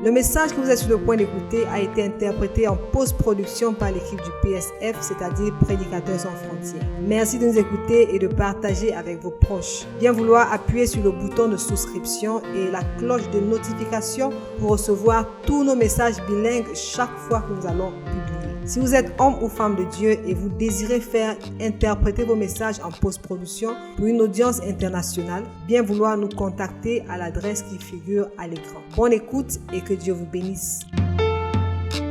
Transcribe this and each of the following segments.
Le message que vous êtes sur le point d'écouter a été interprété en post-production par l'équipe du PSF, c'est-à-dire Prédicateurs sans frontières. Merci de nous écouter et de partager avec vos proches. Bien vouloir appuyer sur le bouton de souscription et la cloche de notification pour recevoir tous nos messages bilingues chaque fois que nous allons publier. Si vous êtes homme ou femme de Dieu et vous désirez faire interpréter vos messages en post-production pour une audience internationale, bien vouloir nous contacter à l'adresse qui figure à l'écran. Bonne écoute et que Dieu vous bénisse.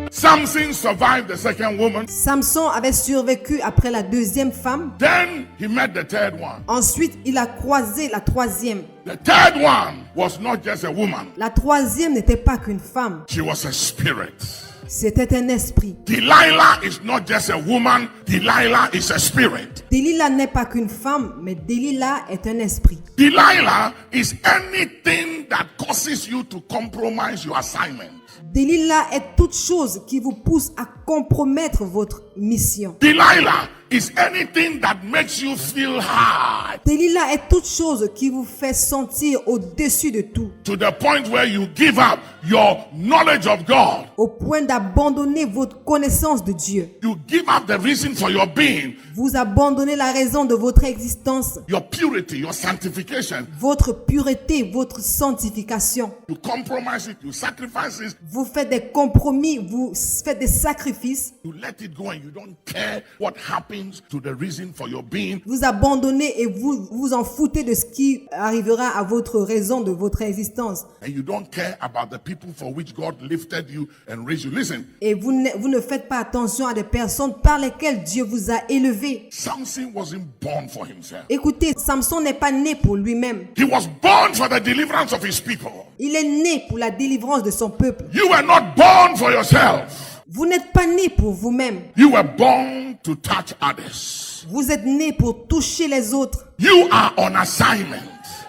Samson survived the second woman. Samson avait survécu après la deuxième femme. Then he met the third one. Ensuite, il a croisé la troisième. The third one was not just a woman. La troisième n'était pas qu'une femme. She was a spirit. C'était un esprit. Delilah is not just a woman. Delilah is a spirit. Delilah n'est pas qu'une femme, mais Delilah est un esprit. Delilah is anything that causes you to compromise your assignment. Delilah est toute chose qui vous pousse à compromettre votre mission. Delilah is anything that makes you feel high. Delilah est toute chose qui vous fait sentir au-dessus de tout. To the point where you give up your knowledge of God. Au point d'abandonner votre connaissance de Dieu. You give up the reason for your being. Vous abandonnez la raison de votre existence. Your purity, your sanctification. Votre pureté, votre sanctification. You compromise it, you sacrifice it. Vous faites des compromis, vous faites des sacrifices. You let it go and you don't care what happens to the reason for your being. Vous abandonnez et vous vous en foutez de ce qui arrivera à votre raison de votre existence. And you don't care about the people for which God lifted you and raised you. Listen. Et vous ne faites pas attention à des personnes par lesquelles Dieu vous a élevé. Samson wasn't born for himself. Écoutez, Samson n'est pas né pour lui-même. He was born for the deliverance of his people. Il est né pour la délivrance de son peuple. You were not born for yourself. Vous n'êtes pas né pour vous-même. You were born to touch others. Vous êtes né pour toucher les autres. You are on assignment.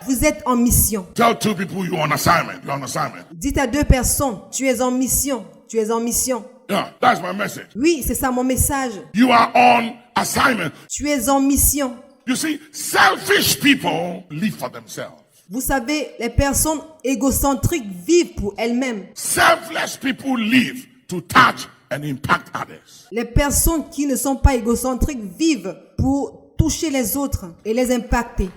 Vous êtes en mission. Tell two people you're on assignment. You're on assignment. Dites à deux personnes, tu es en mission. Tu es en mission. Yeah, that's my message. Oui, c'est ça mon message. You are on assignment. Tu es en mission. You see, selfish people live for themselves. Vous savez, les personnes égocentriques vivent pour elles-mêmes. Selfless people live to touch and impact others. Les personnes qui ne sont pas égocentriques vivent pour toucher les autres et les impacter.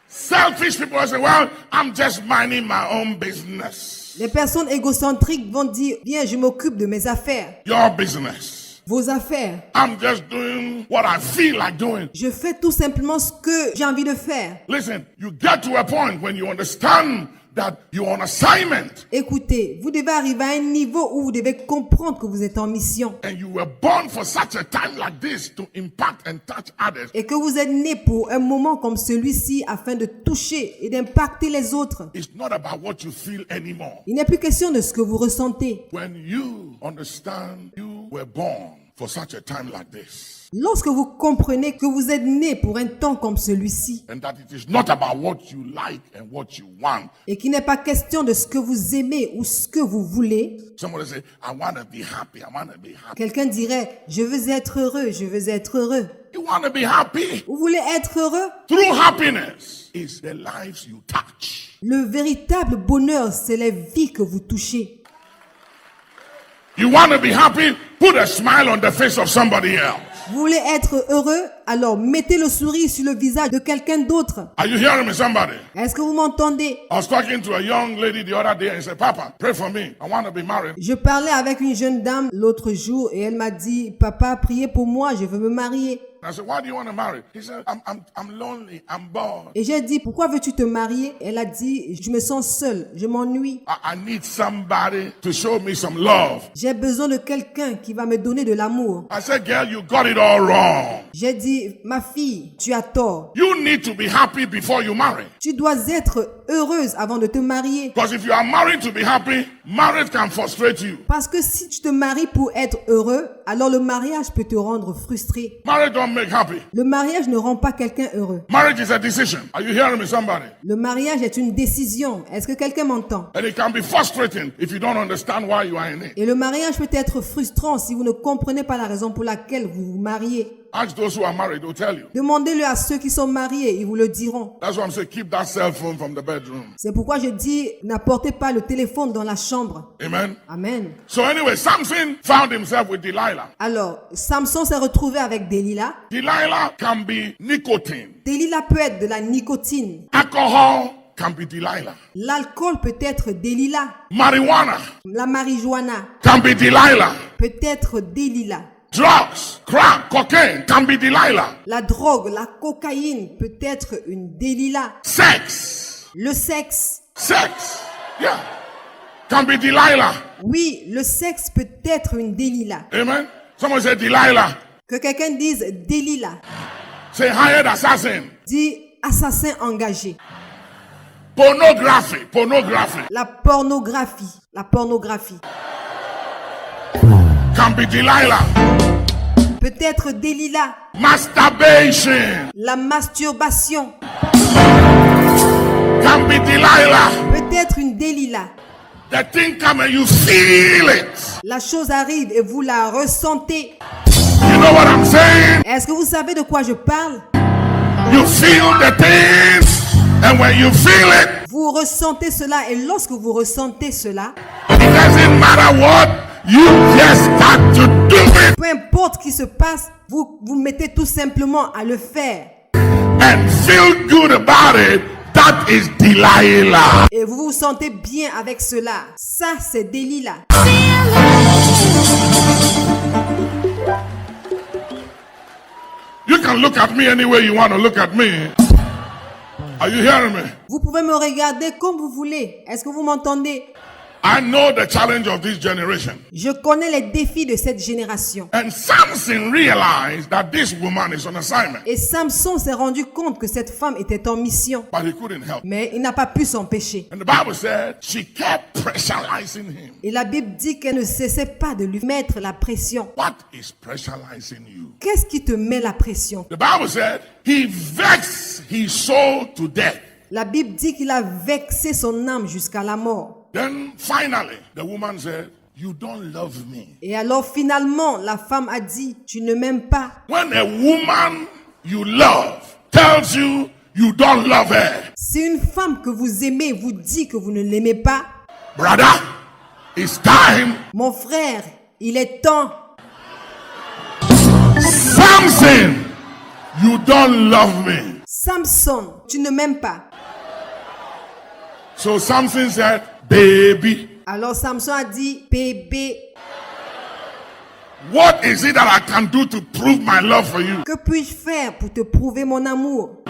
Selfish people say, well, I'm just minding my own business. Les personnes égocentriques vont dire, bien, je m'occupe de mes affaires. Your business. Vos affaires. I'm just doing what I feel like doing. Je fais tout simplement ce que j'ai envie de faire. Listen, you get to a point when you understand that you're on assignment. Écoutez, vous devez arriver à un niveau où vous devez comprendre que vous êtes en mission. And you were born for such a time like this to impact and touch others. Et que vous êtes né pour un moment comme celui-ci afin de toucher et d'impacter les autres. It's not about what you feel anymore. Il n'est plus question de ce que vous ressentez. When you understand you were born for such a time like this. Lorsque vous comprenez que vous êtes né pour un temps comme celui-ci. And that it is not about what you like and what you want. Et qu'il n'est pas question de ce que vous aimez ou ce que vous voulez. Somebody say, I want to be happy. I want to be happy. Quelqu'un dirait, je veux être heureux, je veux être heureux. You want to be happy? Vous voulez être heureux? True happiness is the lives you touch. Le véritable bonheur, c'est les vies que vous touchez. You want to be happy? Put a smile on the face of somebody else. Vous voulez être heureux? Alors mettez le sourire sur le visage de quelqu'un d'autre. Are you hearing me, somebody? Est-ce que vous m'entendez? I was talking to a young lady the other day and said, Papa, pray for me. I want to be married. Je parlais avec une jeune dame l'autre jour et elle m'a dit, Papa, priez pour moi, je veux me marier. I said, why do you want to marry? He said, I'm lonely. I'm bored. Et j'ai dit, pourquoi veux-tu te marier? Elle a dit, je me sens seule, je m'ennuie. I need somebody to show me some love. J'ai besoin de quelqu'un qui va me donner de l'amour. I said, girl, you got it all wrong. J'ai dit, ma fille, tu as tort. You need to be happy before you marry. Tu dois être heureuse avant de te marier. Because if you are married to be happy, marriage can frustrate you. Parce que si tu te maries pour être heureux, alors le mariage peut te rendre frustré. Marriage don't make happy. Le mariage ne rend pas quelqu'un heureux. Marriage is a decision. Are you hearing me, somebody? Le mariage est une décision. Est-ce que quelqu'un m'entend? And it can be frustrating if you don't understand why you are in it. Et le mariage peut être frustrant si vous ne comprenez pas la raison pour laquelle vous vous mariez. Ask those who are married, they'll tell you. Demandez-le à ceux qui sont mariés, ils vous le diront. That's why I'm saying keep that cell phone from the bedroom. C'est pourquoi je dis, n'apportez pas le téléphone dans la chambre. Amen. Amen. So anyway, Samson found himself with Delilah. Alors, Samson s'est retrouvé avec Delilah. Delilah can be nicotine. Delilah peut être de la nicotine. Alcohol can be Delilah. L'alcool peut être Delilah. Marijuana La marijuana can be Delilah. peut être Delilah. Drugs, crack, cocaine can be Delilah. La drogue, la cocaïne peut être une Delilah. Sex, Le sexe, yeah, can be Delilah. oui, le sexe peut être une Delilah. Amen. Someone say Delilah. Que quelqu'un dise Delilah, Say hired assassin. dit assassin engagé. Pornography. La pornographie Can be Delilah. peut être Delilah. Masturbation La masturbation can be Delilah. peut être une Delilah. The thing come and you feel it. La chose arrive et vous la ressentez. You know what I'm saying? Est-ce que vous savez de quoi je parle? You feel the thing, and when you feel it, Vous ressentez cela et lorsque vous ressentez cela, it doesn't matter what, you just start to do it peu importe ce qui se passe, vous mettez tout simplement à le faire. and feel good about it. That is Delilah. Et vous vous sentez bien avec cela. Ça, c'est Delilah. You can look at me any way you want to look at me. Are you hearing me? Vous pouvez me regarder comme vous voulez. Est-ce que vous m'entendez? I know the challenge of this generation. Je connais les défis de cette génération. And Samson realized that this woman is on assignment, Et Samson s'est rendu compte que cette femme était en mission. but he couldn't help. Mais il n'a pas pu s'empêcher. And the Bible said she kept pressurizing him. Et la Bible dit qu'elle ne cessait pas de lui mettre la pression. What is pressurizing you? Qu'est-ce qui te met la pression? The Bible said he vexed his soul to death. La Bible dit qu'il a vexé son âme jusqu'à la mort. Then finally, the woman said, you don't love me. Et alors finalement, la femme a dit, tu ne m'aimes pas. When a woman you love tells you you don't love her, Si une femme que vous aimez vous dit que vous ne l'aimez pas, brother, it's time. mon frère, il est temps. Samson, you don't love me. Samson, tu ne m'aimes pas. So Samson said, baby, Alors Samson a dit, bébé, what is it that I can do to prove my love for you? que puis-je faire pour te prouver mon amour?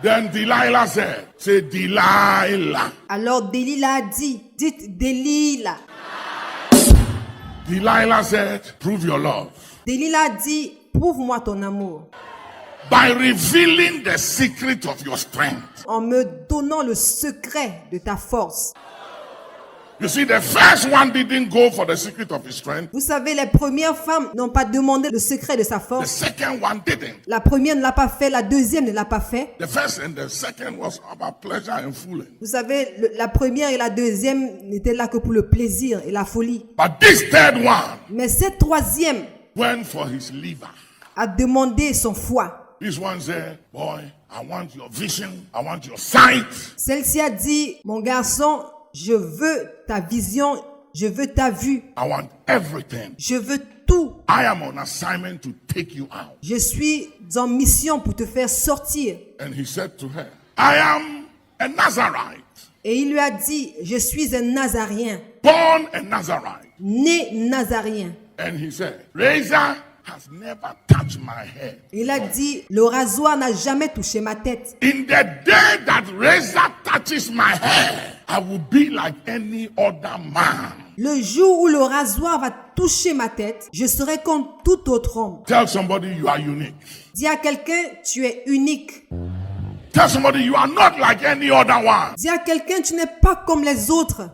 Then Delilah said, say Delilah. Alors Delilah a dit, dites Delilah. Delilah said, prove your love Delilah a dit, prouve-moi ton amour by revealing the secret of your strength. en me donnant le secret de ta force. You see, the first one didn't go for the secret of his strength. Vous savez, les premières femmes n'ont pas demandé le secret de sa The force. second one didn't. La première ne l'a pas fait, la deuxième ne l'a pas fait. The first and the second was about pleasure and fooling. Vous savez, la première et la deuxième n'étaient là que pour le plaisir et la folie. But this third one Mais cette troisième went for his liver. a demandé son foie. This one said, boy, I want your vision. I want your sight. Celle-ci a dit, mon garçon, je veux ta vision, je veux ta vue, I want everything. je veux tout. I am on assignment to take you out. Je suis en mission pour te faire sortir. And he said to her, I am a Nazarite, Et il lui a dit, je suis un Nazarien, born a Nazarite. né Nazarien. And he said, razor has never touched my head. Il a dit, le rasoir n'a jamais touché ma tête. In the day that razor touches my head, I will be like any other man. Le jour où le rasoir va toucher ma tête, je serai comme tout autre homme. Tell somebody you are unique. Dis à quelqu'un, tu es unique. Tell somebody you are not like any other one. Dis à quelqu'un, tu n'es pas comme les autres.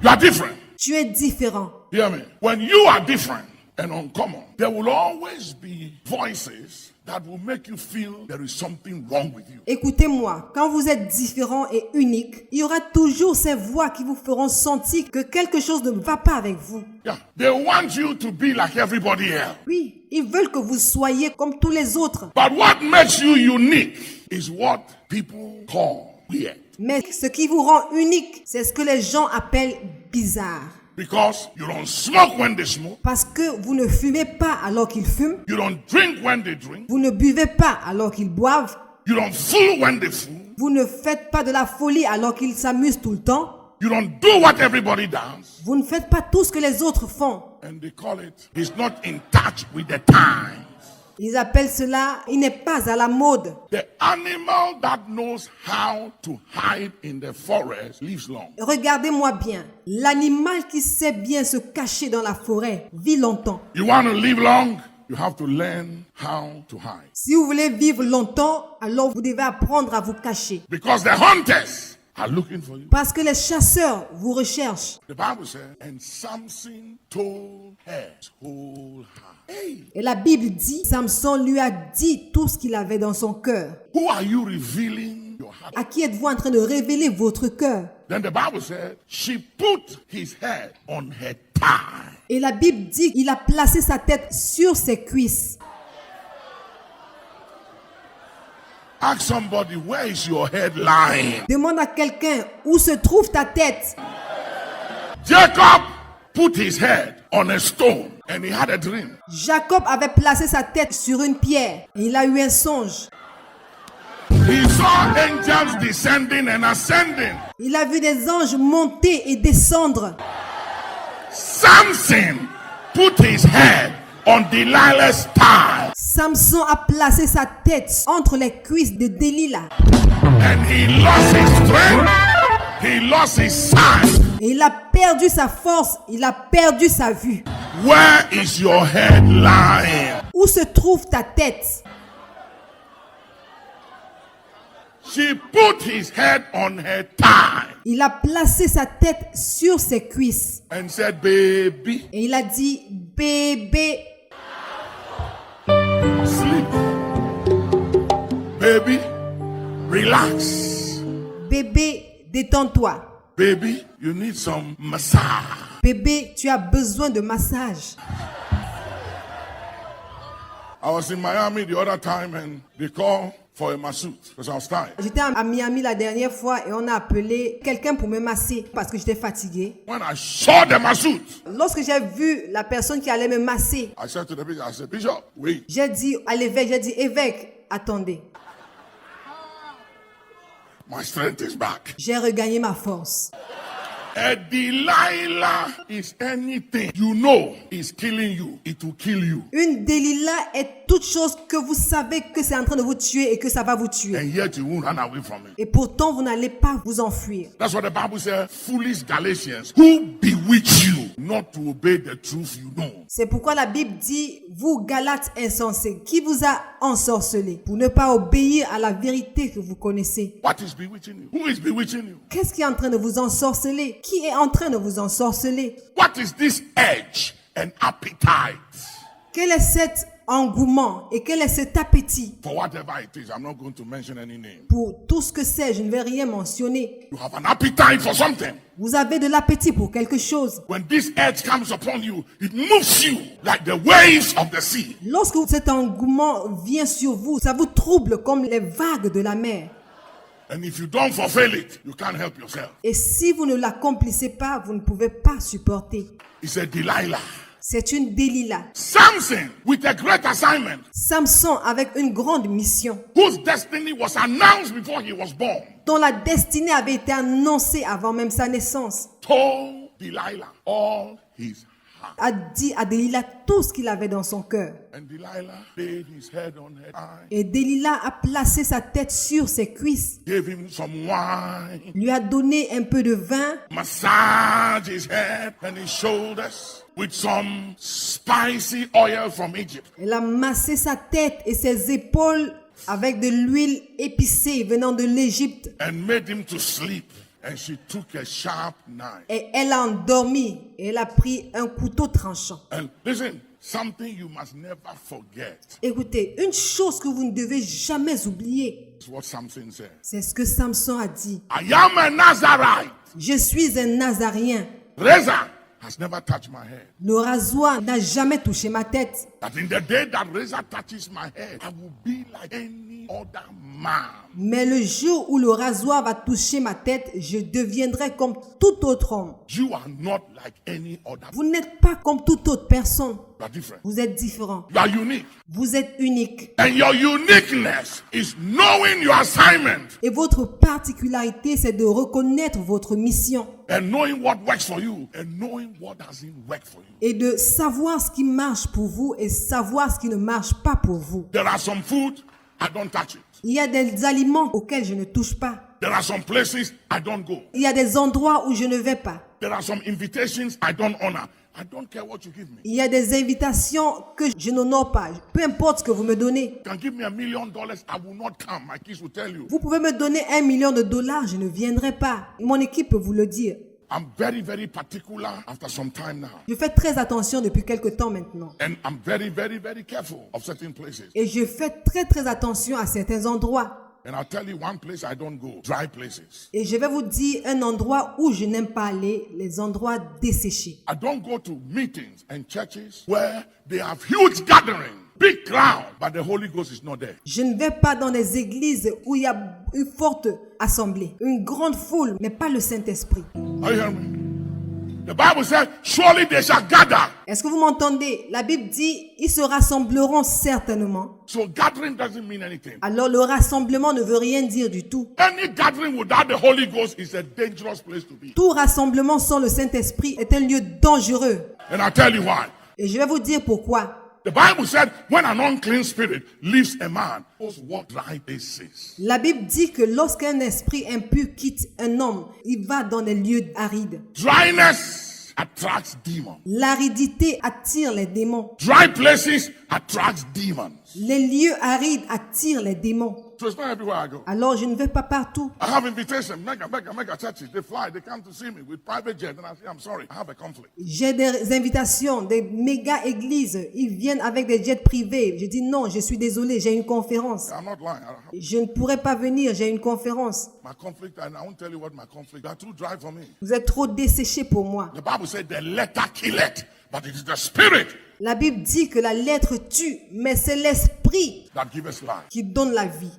You are different. Tu es différent. Hear me? When you are different and uncommon, there will always be voices that will make you feel there is something wrong with you. Écoutez-moi, quand vous êtes différent et unique, il y aura toujours ces voix qui vous feront sentir que quelque chose ne va pas avec vous. Yeah, they want you to be like everybody else. Oui, ils veulent que vous soyez comme tous les autres. But what makes you unique is what people call weird. Mais ce qui vous rend unique, c'est ce que les gens appellent bizarre. Because you don't smoke when they smoke. Parce que vous ne fumez pas alors qu'ils fument. You don't drink when they drink. Vous ne buvez pas alors qu'ils boivent. You don't fool when they fool. Vous ne faites pas de la folie alors qu'ils s'amusent tout le temps. You don't do what everybody does. Vous ne faites pas tout ce que les autres font. And they call it, he's not in touch with the times. Ils appellent cela, il n'est pas à la mode. The animal that knows how to hide in the forest lives long. Regardez-moi bien. L'animal qui sait bien se cacher dans la forêt vit longtemps. You want to live long? You have to learn how to hide. Si vous voulez vivre longtemps, alors vous devez apprendre à vous cacher. Because the hunters are looking for you. Parce que les chasseurs vous recherchent. The Bible says, and Samson told her his whole heart. Hey, Et la Bible dit, Samson lui a dit tout ce qu'il avait dans son cœur. who are you revealing your heart? À qui êtes-vous en train de révéler votre cœur? Then the Bible said, she put his head on her thigh. Et la Bible dit qu'il a placé sa tête sur ses cuisses. Ask somebody, where is your head lying? Demande à quelqu'un où se trouve ta tête. Jacob put his head on a stone and he had a dream. Jacob avait placé sa tête sur une pierre et il a eu un songe. He saw angels descending and ascending. Il a vu des anges monter et descendre. Samson put his head on Delilah's thigh Samson a placé sa tête entre les cuisses de Delilah. and he lost his strength. He lost his sight. Et il a perdu sa force, il a perdu sa vue. Where is your head lying? Où se trouve ta tête? She put his head on her thigh Il a placé sa tête sur ses cuisses. and said, baby, Et il a dit, bébé, sleep. Baby, relax. bébé, détends-toi. Baby, you need some massage. Bébé, tu as besoin de massage. I was in Miami the other time and they called for a masseuse because I was tired. J'étais à Miami la dernière fois et on a appelé quelqu'un pour me masser parce que j'étais fatigué. When I saw the masseuse, Lorsque j'ai vu la personne qui allait me masser, I said to the bishop, I said, Bishop, wait. j'ai dit à l'évêque, évêque, attendez. My strength is back. J'ai regagné ma force. A Delilah is anything you know is killing you. It will kill you. Une Delilah est toute chose que vous savez que c'est en train de vous tuer et que ça va vous tuer. And yet you won't run away from it. Et pourtant, vous n'allez pas vous enfuir. That's what the Bible says. Foolish Galatians, who bewitch you not to obey the truth you know. C'est pourquoi la Bible dit, vous Galates insensés, qui vous a ensorcelé pour ne pas obéir à la vérité que vous connaissez? What is bewitching you? Who is bewitching you? Qu'est-ce qui est en train de vous ensorceler? Qui est en train de vous ensorceler? What is this edge and appetite? Quel est cet engouement et quel est cet appétit? For whatever it is, I'm not going to mention any name. Pour tout ce que c'est, je ne vais rien mentionner. You have an appetite for something. Vous avez de l'appétit pour quelque chose. When this edge comes upon you, it moves you like the waves of the sea. Lorsque cet engouement vient sur vous, ça vous trouble comme les vagues de la mer. And if you don't fulfill it, you can't help yourself. Et si vous ne l'accomplissez pas, vous ne pouvez pas supporter. It's a Delilah. C'est une Delilah. Samson with a great assignment, Samson avec une grande mission, whose destiny was announced before he was born, dont la destinée avait été annoncée avant même sa naissance, told Delilah all his heart. a dit à Delilah tout ce qu'il avait dans son cœur. And Delilah laid his head on her thigh, Et Delilah a placé sa tête sur ses cuisses, gave him some wine, lui a donné un peu de vin, massaged his head and his shoulders with some spicy oil from Egypt. elle a massé sa tête et ses épaules avec de l'huile épicée venant de l'Égypte. And made him to sleep. And she took a sharp knife. Et elle a endormi et elle a pris un couteau tranchant. And listen, Something you must never forget. Écoutez, une chose que vous ne devez jamais oublier, That's what Samson said. c'est ce que Samson a dit. I am a Nazarite. Je suis un Nazarien. Razor has never touched my head. Le rasoir n'a jamais touché ma tête. That in the day that razor touches my head, I will be like any other man. Mais le jour où le rasoir va toucher ma tête, je deviendrai comme tout autre homme. You are not like any other. Vous n'êtes pas comme toute autre personne. You are different. Vous êtes différent. You are unique. Vous êtes unique. And your uniqueness is knowing your assignment Et votre particularité, c'est de reconnaître votre mission and knowing what works for you and knowing what doesn't work for you. et de savoir ce qui marche pour vous et savoir ce qui ne marche pas pour vous. There are some food, I don't touch it. Il y a des aliments auxquels je ne touche pas. There are some places I don't go. Il y a des endroits où je ne vais pas. There are some invitations I don't honor. I don't care what you give me. Il y a des invitations que je n'honore pas. Peu importe ce que vous me donnez. You can give me $1 million, I will not come. My kids will tell you. Vous pouvez me donner $1 million, je ne viendrai pas. Mon équipe peut vous le dire. I'm very, very particular after some time now. Je fais très attention depuis quelque temps maintenant. And I'm very, very, very careful of certain places. Et je fais très très attention à certains endroits. And I'll tell you one place I don't go, dry places. Et je vais vous dire un endroit où je n'aime pas aller, les endroits desséchés. I don't go to meetings and churches where they have huge gathering, big crowd, but the Holy Ghost is not there. Je ne vais pas dans des églises où il y a une forte assemblée, une grande foule, mais pas le Saint-Esprit. Are you hearing me? The Bible says, surely they shall gather. Est-ce que vous m'entendez? La Bible dit, ils se rassembleront certainement. So gathering doesn't mean anything. Alors le rassemblement ne veut rien dire du tout. Any gathering without the Holy Ghost is a dangerous place to be. Tout rassemblement sans le Saint-Esprit est un lieu dangereux. And I'll tell you why. Et je vais vous dire pourquoi. The Bible said, when an unclean spirit leaves a man, those walk dry places. La Bible dit que lorsqu'un esprit impur quitte un homme, il va dans des lieux arides. Dryness attracts demons. L'aridité attire les démons. Dry places attracts demons. Les lieux arides attirent les démons. So it's not everywhere I go. Alors je ne vais pas partout. I have invitations, mega churches. They fly, they come to see me with private jet. And I say, I'm sorry, I have a conflict. J'ai des invitations, des méga églises. Ils viennent avec des jets privés. Je dis non, je suis désolé, j'ai une conférence. I'm not lying. Je ne pourrai pas venir, j'ai une conférence. My conflict, and I won't tell you what my conflict. They are too dry for me. Vous êtes trop desséchés pour moi. The Bible said the letter killeth, but it is the spirit La Bible dit que la lettre tue, mais c'est l'esprit that giveth life. qui donne la vie.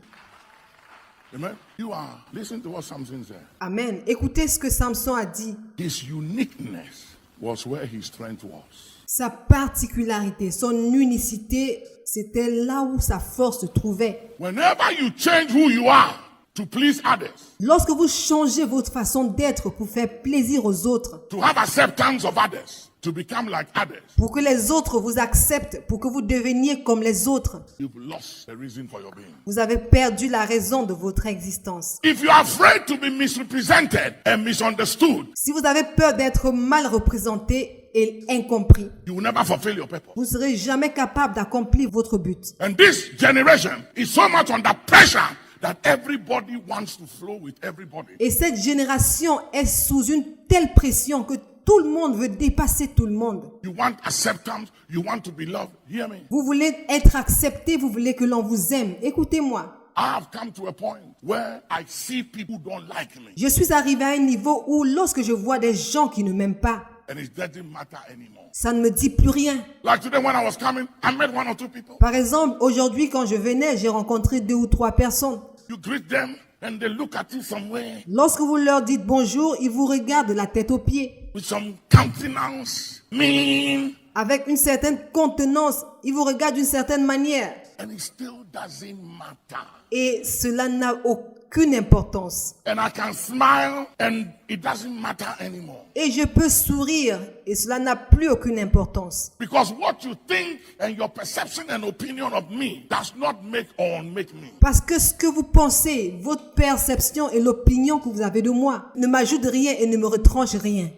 Amen. You are listen to what Samson said. Amen. Écoutez ce que Samson a dit. His uniqueness was where his strength was. Sa particularité, son unicité, c'était là où sa force se trouvait. Whenever you change who you are to please others, Lorsque vous changez votre façon d'être pour faire plaisir aux autres, to have acceptance of others, to become like others, pour que les autres vous acceptent, pour que vous deveniez comme les autres, you've lost the reason for your being. vous avez perdu la raison de votre existence. If you are afraid to be misrepresented and misunderstood, Si vous avez peur d'être mal représenté et incompris, you will never fulfill your purpose. vous ne serez jamais capable d'accomplir votre but. And this generation is so much under pressure that everybody wants to flow with everybody. Et cette génération est sous une telle pression que tout le monde veut dépasser tout le monde. You want acceptance, you want to be loved. Hear me? Vous voulez être accepté, vous voulez que l'on vous aime. Écoutez-moi. I have come to a point where I see people who don't like me, Je suis arrivé à un niveau où lorsque je vois des gens qui ne m'aiment pas, and it doesn't matter anymore. ça ne me dit plus rien. Like today when I was coming, I met 1 or 2 people. Par exemple, aujourd'hui quand je venais, j'ai rencontré 2 ou 3 personnes. You greet them and they look at you somewhere Lorsque vous leur dites bonjour, ils vous regardent de la tête aux pieds. with some countenance, mean, Avec une certaine contenance, ils vous regardent d'une certaine manière. and it still doesn't matter. Et cela n'a aucune importance. And I can smile and it doesn't matter anymore. Et je peux sourire et cela n'a plus aucune importance. Because what you think and your perception and opinion of me does not make or unmake me. Parce que ce que vous pensez, votre perception et l'opinion que vous avez de moi ne m'ajoute rien et ne me retranche rien.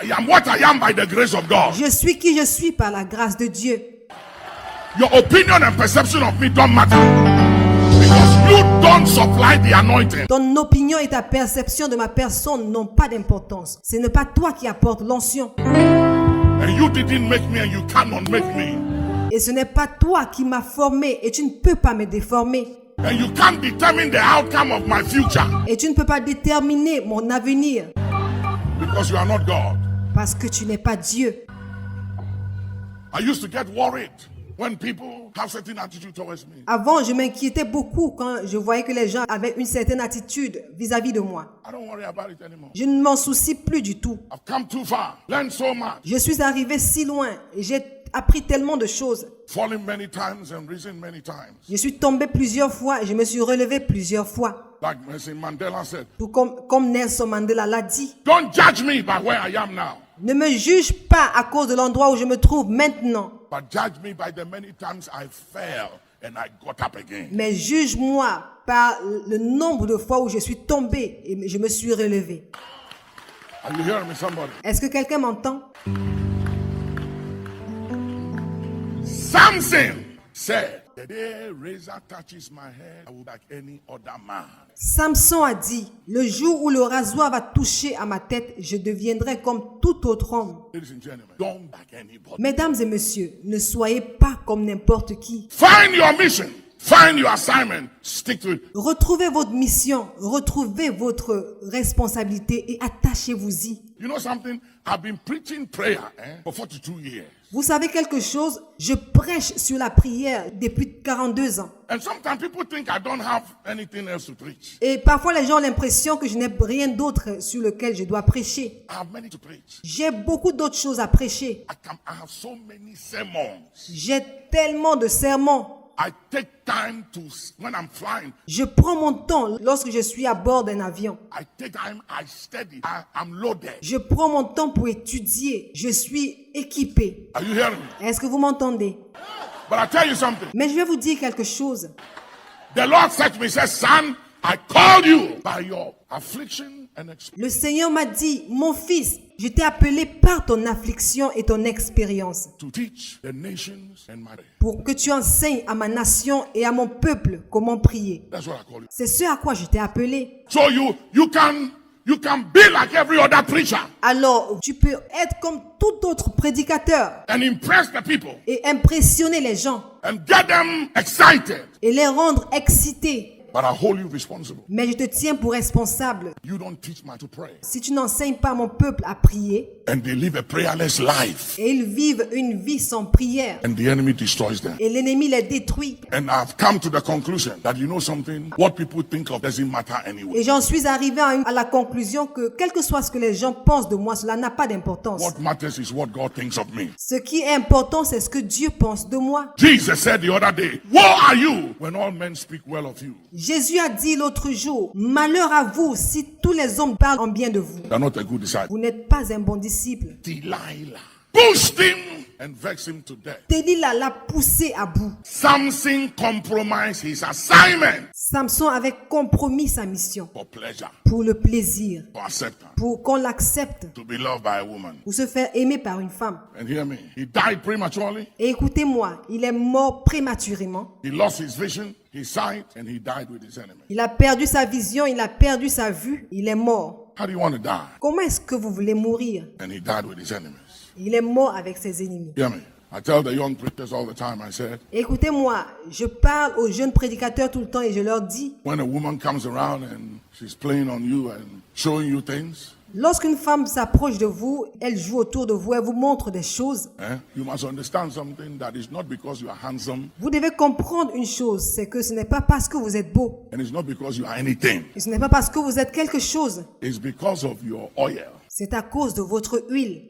I am what I am by the grace of God. Je suis qui je suis par la grâce de Dieu. Your opinion and perception of me don't matter. Because you don't supply the anointing. Ton opinion et ta perception de ma personne n'ont pas d'importance. Ce n'est pas toi qui apportes l'onction. And you didn't make me and you cannot make me. Et ce n'est pas toi qui m'as formé et tu ne peux pas me déformer. And you can't determine the outcome of my future. Et tu ne peux pas déterminer mon avenir Because you are not God. parce que tu n'es pas Dieu. I used to get worried when people have certain attitude towards me. Avant, je m'inquiétais beaucoup quand je voyais que les gens avaient une certaine attitude vis-à-vis de moi. I don't worry about it anymore. Je ne m'en soucie plus du tout. I've come too far, learned so much, Je suis arrivé si loin et j'ai appris tellement de choses. fallen many times and risen many times. Je suis tombé plusieurs fois et je me suis relevé plusieurs fois. Like Nelson Mandela said, Tout comme Nelson Mandela l'a dit. don't judge me by where I am now, Ne me juge pas à cause de l'endroit où je me trouve maintenant, but judge me by the many times I fell and I got up again. mais juge-moi par le nombre de fois où je suis tombé et je me suis relevé. Are you hearing me, somebody? Est-ce que quelqu'un m'entend? Samson said, the day razor touches my head, I will be like any other man. Samson a dit, le jour où le rasoir va toucher à ma tête, je deviendrai comme tout autre homme. Ladies and gentlemen, don't be like anybody. Mesdames et messieurs, ne soyez pas comme n'importe qui. Find your mission. Find your assignment. Stick to it. Retrouvez votre mission, retrouvez votre responsabilité et attachez-vous-y. You know something? I've been preaching prayer for 42 years. Vous savez quelque chose? Je prêche sur la prière depuis 42 ans. And sometimes people think I don't have anything else to preach. Et parfois les gens ont l'impression que je n'ai rien d'autre sur lequel je dois prêcher. I have many to preach. J'ai beaucoup d'autres choses à prêcher. I have so many sermons. J'ai tellement de sermons. I take time to, when I'm flying, Je prends mon temps lorsque je suis à bord d'un avion. I take time, I study, I'm loaded. Je prends mon temps pour étudier. Je suis équipé. Are you hearing me? Est-ce que vous m'entendez? But I tell you something. Mais je vais vous dire quelque chose. The Lord said to me, says, son, I called you by your affliction and experience. Le Seigneur m'a dit, mon fils, je t'ai appelé par ton affliction et ton expérience To teach the nations and my. pour que tu enseignes à ma nation et à mon peuple comment prier. That's what I call you. C'est ce à quoi je t'ai appelé. So you can be like every other preacher Alors, tu peux être comme tout autre prédicateur and impress the people et impressionner les gens and get them excited. et les rendre excités. But I hold you responsible. Mais je te tiens pour responsable. You don't teach me to pray. Si tu n'enseignes pas à mon peuple à prier And they live a prayerless life. et ils vivent une vie sans prière And the enemy destroys them. et l'ennemi les détruit. And I've come to the conclusion that you know something, what people think of doesn't matter anyway. Et j'en suis arrivé à la conclusion que quel que soit ce que les gens pensent de moi, cela n'a pas d'importance. What matters is what God thinks of me. Ce qui est important, c'est ce que Dieu pense de moi. Jesus said the other day, woe are you when all men speak well of you. Jésus a dit l'autre jour, malheur à vous si tous les hommes parlent en bien de vous. You're not a good disciple. Vous n'êtes pas un bon disciple. Delilah pushed him and vexed him to death. Delilah l'a poussé à bout. Samson compromised his assignment Samson avait compromis sa mission for pleasure, pour le plaisir, for acceptance, pour qu'on l'accepte, to be loved by a woman. pour se faire aimer par une femme. And hear me, he died prematurely. Et écoutez-moi, il est mort prématurément. He lost his vision, his sight, and he died with his enemy. Il a perdu sa vision, il a perdu sa vue, il est mort. How do you want to die? Comment est-ce que vous voulez mourir? And he died with his enemies. Il est mort avec ses ennemis. Hear me. I tell the young preachers all the time, I said, Écoutez-moi, je parle aux jeunes prédicateurs tout le temps et je leur dis, when a woman comes around and she's playing on you and showing you things, lorsqu'une femme s'approche de vous, elle joue autour de vous, elle vous montre des choses. you must understand something, that is not because you are handsome Vous devez comprendre une chose, c'est que ce n'est pas parce que vous êtes beau, and it's not because you are anything. et ce n'est pas parce que vous êtes quelque chose, It's because of your oil. c'est à cause de votre huile.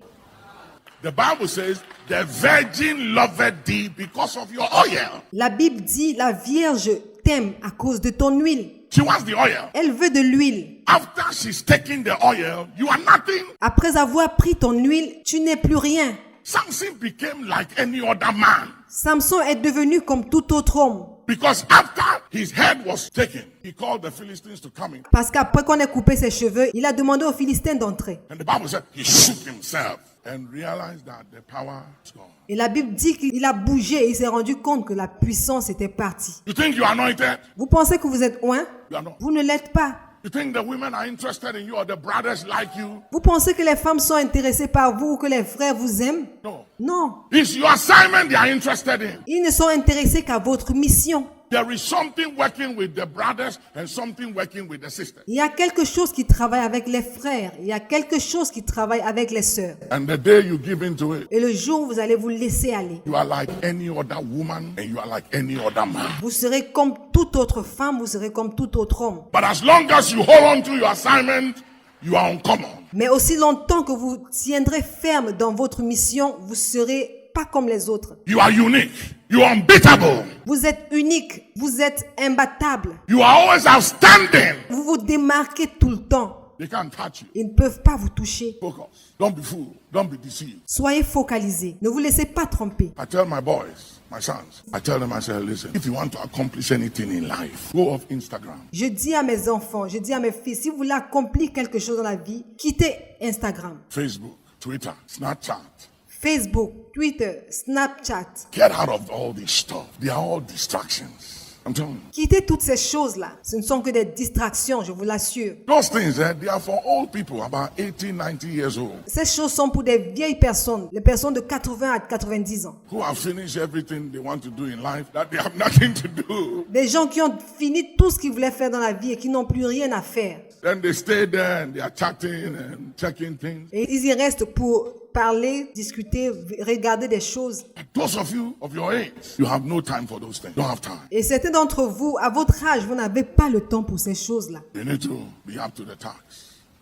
The Bible says, the virgin loveth thee because of your oil. La Bible dit, la Vierge t'aime à cause de ton huile. She wants the oil. Elle veut de l'huile. After she's taking the oil, you are nothing. Après avoir pris ton huile, tu n'es plus rien. Samson became like any other man. Samson est devenu comme tout autre homme. Because after his head was taken, he called the Philistines to come in. Parce qu'après qu'on ait coupé ses cheveux, il a demandé aux Philistins d'entrer. And the Bible said he shook himself and realized that the power is gone. Et la Bible dit qu'il a bougé et il s'est rendu compte que la puissance était partie. You think you are anointed? Vous pensez que vous êtes oint? You are not. Vous ne l'êtes pas. You think the women are interested in you or the brothers like you? Vous pensez que les femmes sont intéressées par vous ou que les frères vous aiment? No. Non. It's your assignment they are interested in. Ils ne sont intéressés qu'à votre mission. There is something working with the brothers and something working with the sisters. Il y a quelque chose qui travaille avec les frères. Il y a quelque chose qui travaille avec les sœurs. And the day you give into it, Et le jour où vous allez vous laisser aller, you are like any other woman and you are like any other man. vous serez comme toute autre femme, vous serez comme tout autre homme. But as long as you hold on to your assignment, you are uncommon. Mais aussi longtemps que vous tiendrez ferme dans votre mission, vous serez pas comme les autres. You are unique. You are unbeatable. Vous êtes unique, vous êtes imbattable. You are always outstanding. Vous vous démarquez tout le temps. They can't touch you. Ils ne peuvent pas vous toucher. Focus. Don't be fooled. Don't be deceived. Soyez focalisés. Ne vous laissez pas tromper. I tell my boys, my sons, I tell them, I say, listen, if you want to accomplish anything in life, go off Instagram. Je dis à mes enfants, je dis à mes filles, si vous voulez accomplir quelque chose dans la vie, quittez Instagram, Facebook, Twitter, Snapchat. Facebook, Twitter, Snapchat. Get out of all this stuff. They are all distractions. I'm telling you. Quittez toutes ces choses-là. Ce ne sont que des distractions, je vous l'assure. Those things, they are for old people, about 80, 90 years old, Ces choses sont pour des vieilles personnes, les personnes de 80 à 90 ans. who have finished everything they want to do in life, that they have nothing to do. Des gens qui ont fini tout ce qu'ils voulaient faire dans la vie et qui n'ont plus rien à faire. Then they stay there and they are chatting and checking things. Et ils y restent pour parler, discuter, regarder des choses. But those of you of your age, you have no time for those things. Don't have time. Et certains d'entre vous, à votre âge, vous n'avez pas le temps pour ces choses-là. You need to be up to the task.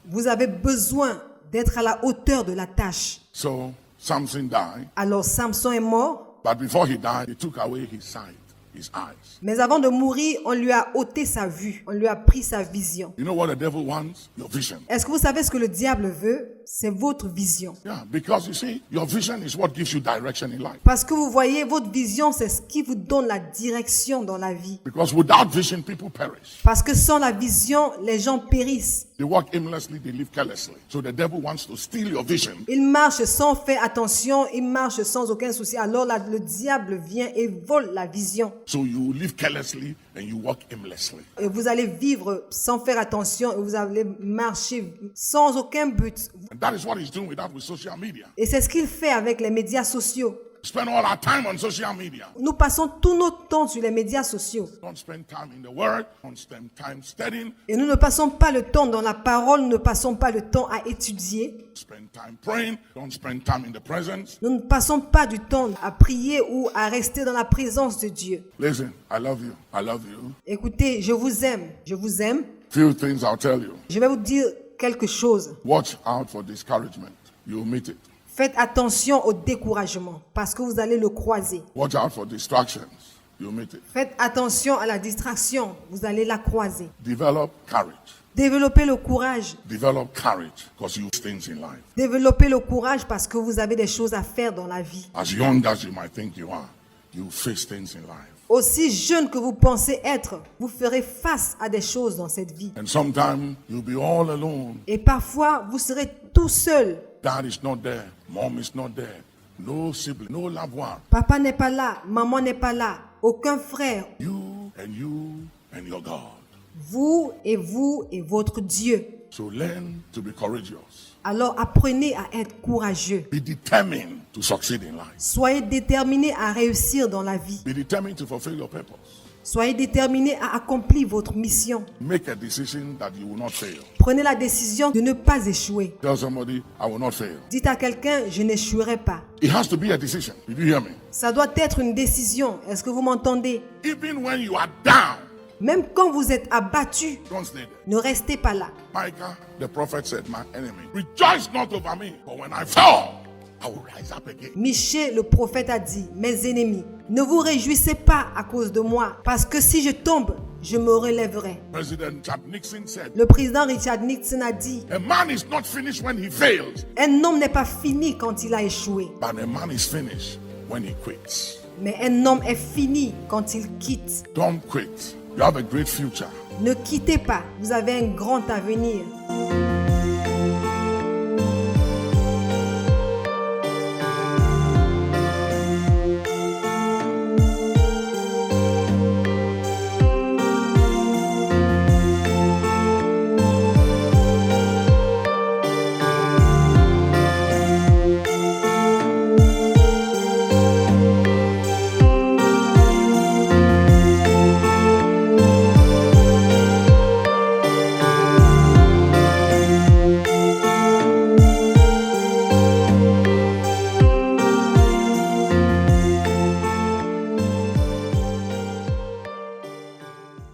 Vous avez besoin d'être à la hauteur de la tâche. So Samson died, Alors Samson est mort, but before he died, they took away his sight, his eyes. mais avant de mourir, on lui a ôté sa vue, on lui a pris sa vision. You know what the devil wants? Your vision. Est-ce que vous savez ce que le diable veut? C'est votre vision. Yeah, because you see, your vision is what gives you direction in life. Parce que vous voyez, votre vision, c'est ce qui vous donne la direction dans la vie. Because without vision, people perish. Parce que sans la vision, les gens périssent. They walk aimlessly, they live carelessly. So the devil wants to steal your vision. Ils marchent sans faire attention, ils marchent sans aucun souci. Alors là, le diable vient et vole la vision. So you live carelessly and you walk aimlessly. Et vous allez vivre sans faire attention et vous allez marcher sans aucun but. And that is what he's doing with social media. Et c'est ce qu'il fait avec les médias sociaux. Spend all our time on social media. Nous passons tout notre temps sur les médias sociaux. Don't spend time in the word. Don't spend time studying. Et nous ne passons pas le temps dans la parole, nous ne passons pas le temps à étudier. Spend time praying. Don't spend time in the presence. Nous ne passons pas du temps à prier ou à rester dans la présence de Dieu. Listen, I love you. I love you. Écoutez, je vous aime, je vous aime. Few things I'll tell you. Je vais vous dire quelque chose. Watch out for discouragement. You'll meet it. Faites attention au découragement parce que vous allez le croiser. Watch out for distractions. You'll meet it. Faites attention à la distraction, vous allez la croiser. Develop courage. Développez le courage. Develop courage because you things in life. Développez le courage parce que vous avez des choses à faire dans la vie. As young as you might think you are, you face things in life. Aussi jeune que vous pensez être, vous ferez face à des choses dans cette vie. And sometimes you'll be all alone. Et parfois, vous serez tout seul. Dad is not there. Mom is not there. No sibling, no loved one. Papa n'est pas là, maman n'est pas là, aucun frère. You and your God. Vous et votre Dieu. So learn to be courageous. Alors apprenez à être courageux. Be determined to succeed in life. Soyez déterminés à réussir dans la vie. Be determined to fulfill your purpose. Soyez déterminés à accomplir votre mission. Make a decision that you will not fail. Prenez la décision de ne pas échouer. Tell somebody, I will not fail. Dites à quelqu'un, je n'échouerai pas. It has to be a decision. Did you hear me? Ça doit être une décision. Est-ce que vous m'entendez? Even when you are down, Même quand vous êtes abattu, don't stay there. ne restez pas là. Micah, the prophet said, my enemy, rejoice not over me, for when I fall, I will rise up again. Michée, le prophète, a dit, mes ennemis, ne vous réjouissez pas à cause de moi, parce que si je tombe, je me relèverai. President Richard Nixon said, Le président Richard Nixon a dit, a man is not finished when he fails, un homme n'est pas fini quand il a échoué, but a man is finished when he quits. mais un homme est fini quand il quitte. Don't quit. You have a great future. Ne quittez pas, vous avez un grand avenir.